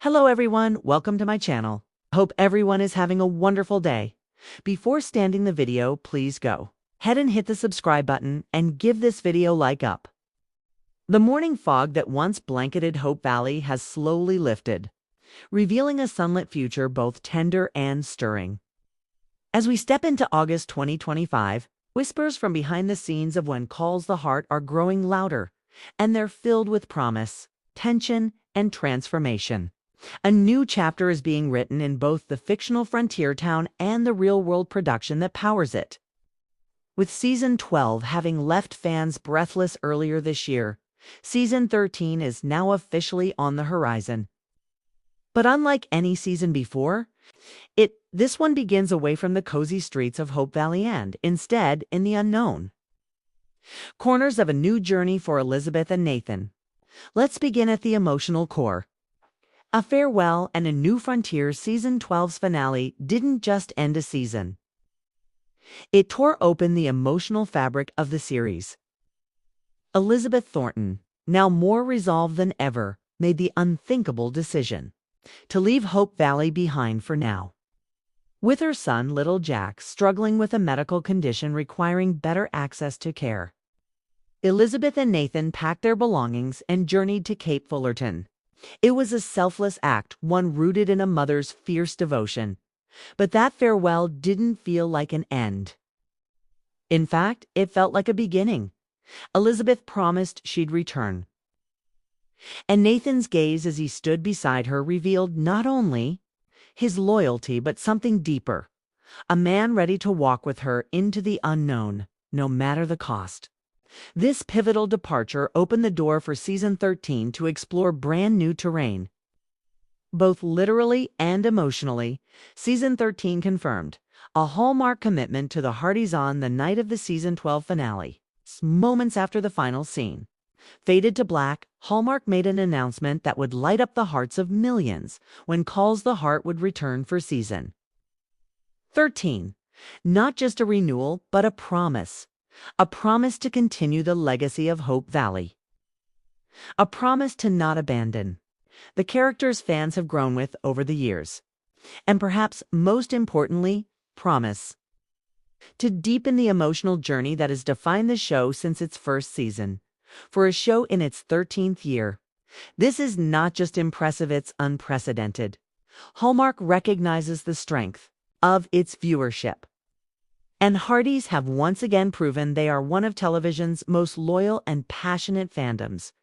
Hello everyone, welcome to my channel. Hope everyone is having a wonderful day. Before starting the video, please go ahead and hit the subscribe button and give this video like up. The morning fog that once blanketed Hope Valley has slowly lifted, revealing a sunlit future both tender and stirring. As we step into August 2025, whispers from behind the scenes of When Calls the Heart are growing louder, and they're filled with promise, tension, and transformation. A new chapter is being written in both the fictional frontier town and the real-world production that powers it. With Season 12 having left fans breathless earlier this year, Season 13 is now officially on the horizon. But unlike any season before, this one begins away from the cozy streets of Hope Valley and, instead, in the unknown. Corners of a new journey for Elizabeth and Nathan. Let's begin at the emotional core. A Farewell and a New Frontier Season 12's finale didn't just end a season. It tore open the emotional fabric of the series. Elizabeth Thornton, now more resolved than ever, made the unthinkable decision to leave Hope Valley behind for now. With her son, little Jack, struggling with a medical condition requiring better access to care, Elizabeth and Nathan packed their belongings and journeyed to Cape Fullerton. It was a selfless act, one rooted in a mother's fierce devotion. But that farewell didn't feel like an end. In fact, it felt like a beginning. Elizabeth promised she'd return. And Nathan's gaze as he stood beside her revealed not only his loyalty but something deeper. A man ready to walk with her into the unknown, no matter the cost. This pivotal departure opened the door for Season 13 to explore brand new terrain. Both literally and emotionally, Season 13 confirmed a Hallmark commitment to the Hearties on the night of the Season 12 finale. Moments after the final scene faded to black, Hallmark made an announcement that would light up the hearts of millions when Calls the Heart would return for Season 13. Not just a renewal, but a promise. A promise to continue the legacy of Hope Valley. A promise to not abandon the characters fans have grown with over the years. And perhaps most importantly, promise to deepen the emotional journey that has defined the show since its first season. For a show in its 13th year, this is not just impressive, it's unprecedented. Hallmark recognizes the strength of its viewership. And Hearties have once again proven they are one of television's most loyal and passionate fandoms.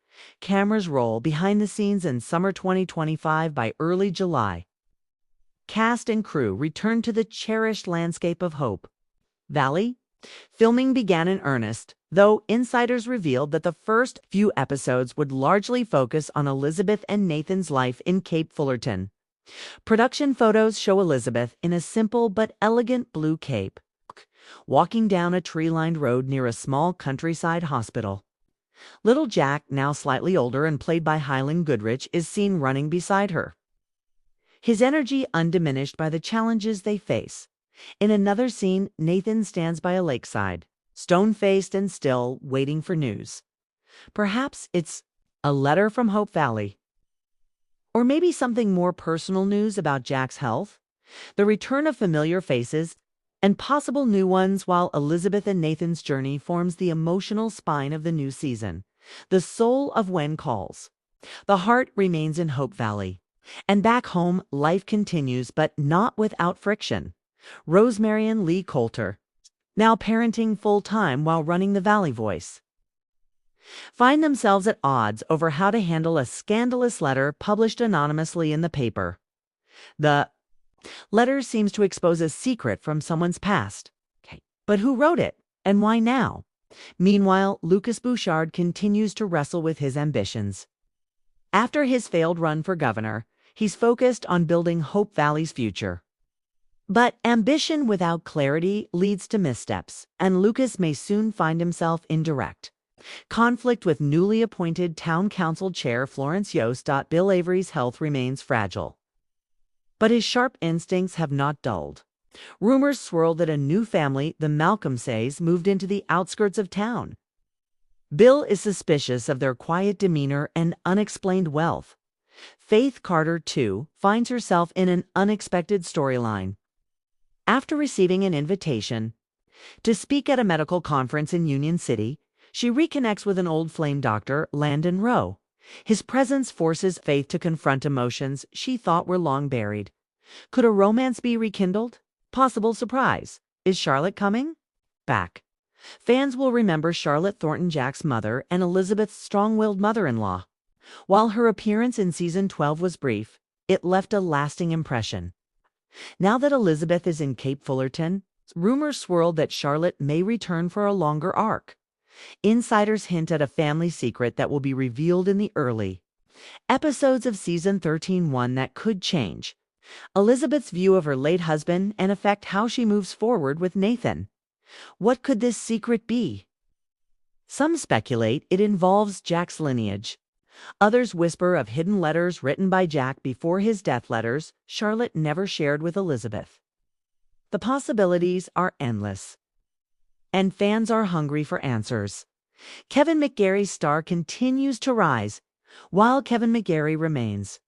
Cameras roll behind the scenes in summer 2025 by early July. Cast and crew return to the cherished landscape of Hope Valley. Filming began in earnest, though insiders revealed that the first few episodes would largely focus on Elizabeth and Nathan's life in Cape Fullerton. Production photos show Elizabeth in a simple but elegant blue cape, walking down a tree-lined road near a small countryside hospital. Little Jack, now slightly older and played by Hyland Goodrich, is seen running beside her, his energy undiminished by the challenges they face. In another scene, Nathan stands by a lakeside, stone-faced and still, waiting for news. Perhaps it's a letter from Hope Valley. Or maybe something more personal, news about Jack's health, the return of familiar faces, and possible new ones, while Elizabeth and Nathan's journey forms the emotional spine of the new season, the soul of When Calls. The heart remains in Hope Valley. And back home, life continues, but not without friction. Rosemary and Lee Coulter, now parenting full-time while running the Valley Voice, find themselves at odds over how to handle a scandalous letter published anonymously in the paper. The letter seems to expose a secret from someone's past. But who wrote it, and why now? Meanwhile, Lucas Bouchard continues to wrestle with his ambitions. After his failed run for governor, he's focused on building Hope Valley's future. But ambition without clarity leads to missteps, and Lucas may soon find himself in direct conflict with newly appointed Town Council Chair Florence Yost. Bill Avery's health remains fragile, but his sharp instincts have not dulled. Rumors swirl that a new family, the Malcolmsays, moved into the outskirts of town. Bill is suspicious of their quiet demeanor and unexplained wealth. Faith Carter, too, finds herself in an unexpected storyline. After receiving an invitation to speak at a medical conference in Union City, she reconnects with an old flame doctor, Landon Rowe. His presence forces Faith to confront emotions she thought were long buried. Could a romance be rekindled? Possible surprise. Is Charlotte coming back? Fans will remember Charlotte Thornton, Jack's mother, and Elizabeth's strong-willed mother-in-law. While her appearance in season 12 was brief, it left a lasting impression. Now that Elizabeth is in Cape Fullerton, rumors swirl that Charlotte may return for a longer arc. Insiders hint at a family secret that will be revealed in the early episodes of season 13, one that could change Elizabeth's view of her late husband and affect how she moves forward with Nathan. What could this secret be? Some speculate it involves Jack's lineage. Others whisper of hidden letters written by Jack before his death, letters Charlotte never shared with Elizabeth. The possibilities are endless, and fans are hungry for answers. Kevin McGary's star continues to rise, while Kevin McGary remains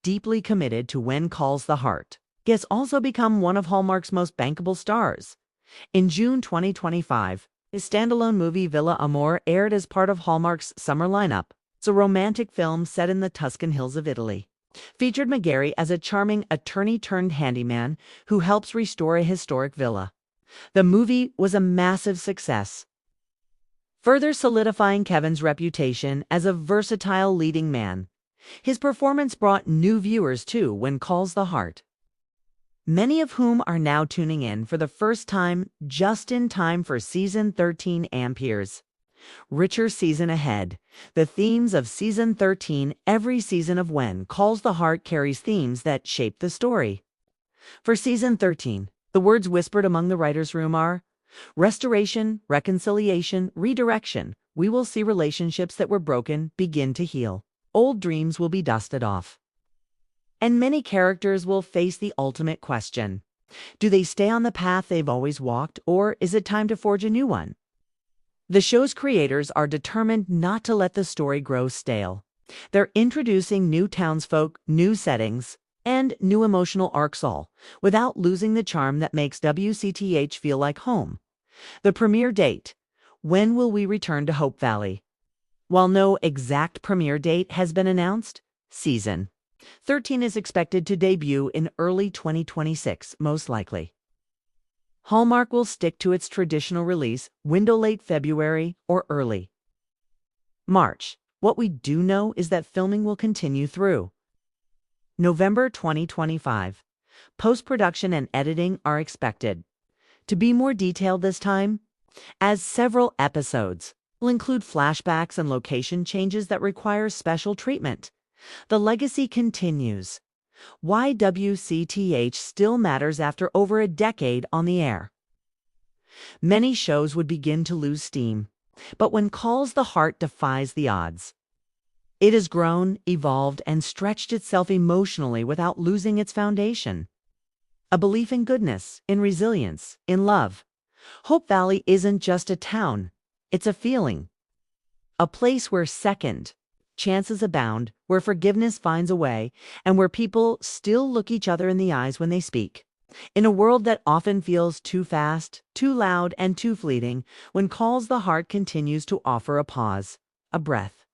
deeply committed to When Calls the Heart. He has also become one of Hallmark's most bankable stars. In June 2025, his standalone movie Villa Amor aired as part of Hallmark's summer lineup. It's a romantic film set in the Tuscan hills of Italy. Featured McGary as a charming attorney-turned-handyman who helps restore a historic villa. The movie was a massive success, further solidifying Kevin's reputation as a versatile leading man. His performance brought new viewers to When Calls the Heart, many of whom are now tuning in for the first time just in time for season 13 Ampere's richer season ahead. The themes of season 13. Every season of When Calls the Heart carries themes that shape the story. For season 13, the words whispered among the writers' room are restoration, reconciliation, redirection. We will see relationships that were broken begin to heal. Old dreams will be dusted off, and many characters will face the ultimate question. Do they stay on the path they've always walked, or is it time to forge a new one? The show's creators are determined not to let the story grow stale. They're introducing new townsfolk, new settings, and new emotional arcs, all without losing the charm that makes WCTH feel like home. The premiere date. When will we return to Hope Valley? While no exact premiere date has been announced, season 13 is expected to debut in early 2026, most likely. Hallmark will stick to its traditional release window, late February or early March. What we do know is that filming will continue through November 2025. Post-production and editing are expected to be more detailed this time, as several episodes will include flashbacks and location changes that require special treatment. The legacy continues. Why WCTH still matters after over a decade on the air. Many shows would begin to lose steam, but When Calls the Heart defies the odds. It has grown, evolved, and stretched itself emotionally without losing its foundation. A belief in goodness, in resilience, in love. Hope Valley isn't just a town, it's a feeling. A place where second chances abound, where forgiveness finds a way, and where people still look each other in the eyes when they speak. In a world that often feels too fast, too loud, and too fleeting, When Calls the Heart continues to offer a pause, a breath.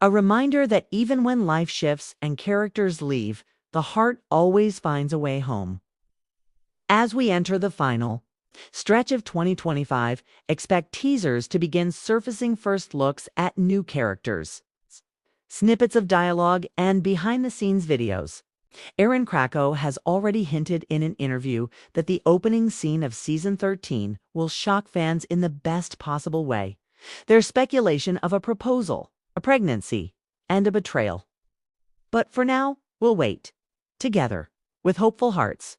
A reminder that even when life shifts and characters leave, the heart always finds a way home. As we enter the final stretch of 2025, expect teasers to begin surfacing, first looks at new characters, snippets of dialogue, and behind-the-scenes videos. Aaron Krakow has already hinted in an interview that the opening scene of season 13 will shock fans in the best possible way. There's speculation of a proposal, a pregnancy, and a betrayal. But for now, we'll wait together with hopeful hearts.